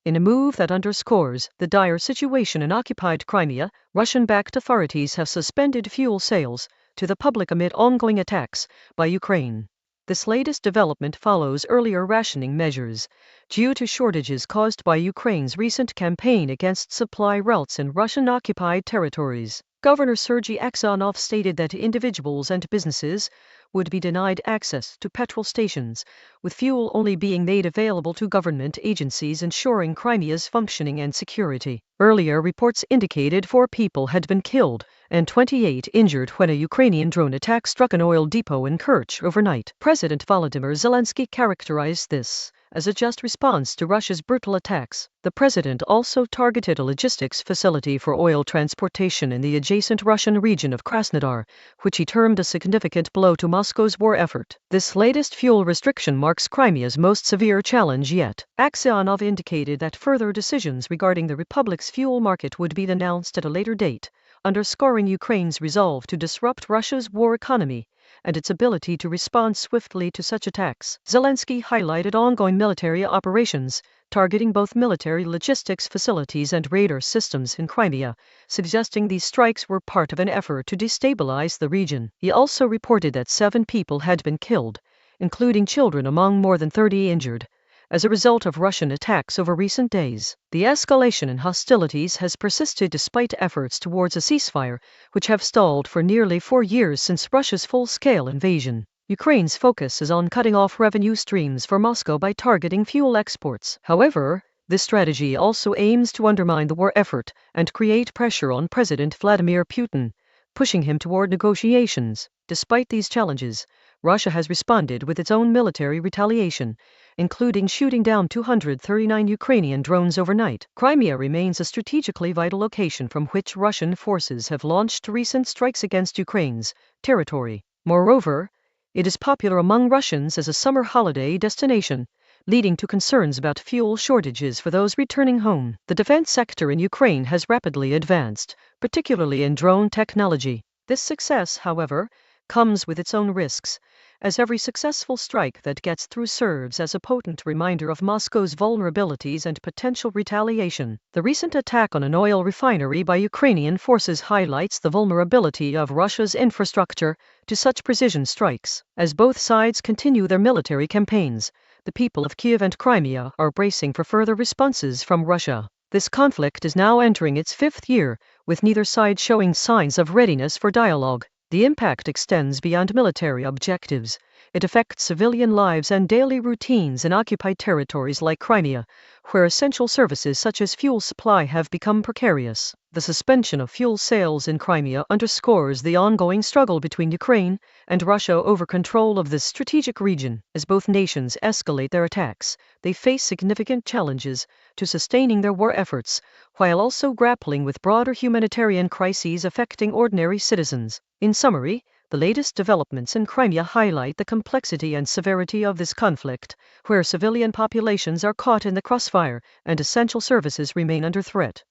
In a move that underscores the dire situation in occupied Crimea, Russian-backed authorities have suspended fuel sales to the public amid ongoing attacks by Ukraine. This latest development follows earlier rationing measures due to shortages caused by Ukraine's recent campaign against supply routes in Russian-occupied territories. Governor Sergey Aksyonov stated that individuals and businesses would be denied access to petrol stations, with fuel only being made available to government agencies ensuring Crimea's functioning and security. Earlier reports indicated 4 people had been killed and 28 injured when a Ukrainian drone attack struck an oil depot in Kerch overnight. President Volodymyr Zelensky characterized this as a just response to Russia's brutal attacks. The president also targeted a logistics facility for oil transportation in the adjacent Russian region of Krasnodar, which he termed a significant blow to Moscow's war effort. This latest fuel restriction marks Crimea's most severe challenge yet. Aksyonov indicated that further decisions regarding the republic's fuel market would be announced at a later date, underscoring Ukraine's resolve to disrupt Russia's war economy and its ability to respond swiftly to such attacks. Zelensky highlighted ongoing military operations targeting both military logistics facilities and radar systems in Crimea, suggesting these strikes were part of an effort to destabilize the region. He also reported that 7 people had been killed, including children, among more than 30 injured, as a result of Russian attacks over recent days. The escalation in hostilities has persisted despite efforts towards a ceasefire, which have stalled for nearly 4 years since Russia's full-scale invasion. Ukraine's focus is on cutting off revenue streams for Moscow by targeting fuel exports. However, this strategy also aims to undermine the war effort and create pressure on President Vladimir Putin, pushing him toward negotiations. Despite these challenges, Russia has responded with its own military retaliation, including shooting down 239 Ukrainian drones overnight. Crimea remains a strategically vital location from which Russian forces have launched recent strikes against Ukraine's territory. Moreover, it is popular among Russians as a summer holiday destination, leading to concerns about fuel shortages for those returning home. The defense sector in Ukraine has rapidly advanced, particularly in drone technology. This success, however, comes with its own risks, as every successful strike that gets through serves as a potent reminder of Moscow's vulnerabilities and potential retaliation. The recent attack on an oil refinery by Ukrainian forces highlights the vulnerability of Russia's infrastructure to such precision strikes. As both sides continue their military campaigns, the people of Kiev and Crimea are bracing for further responses from Russia. This conflict is now entering its 5th year, with neither side showing signs of readiness for dialogue. The impact extends beyond military objectives. It affects civilian lives and daily routines in occupied territories like Crimea, where essential services such as fuel supply have become precarious. The suspension of fuel sales in Crimea underscores the ongoing struggle between Ukraine and Russia over control of this strategic region. As both nations escalate their attacks, they face significant challenges to sustaining their war efforts, while also grappling with broader humanitarian crises affecting ordinary citizens. In summary, the latest developments in Crimea highlight the complexity and severity of this conflict, where civilian populations are caught in the crossfire and essential services remain under threat.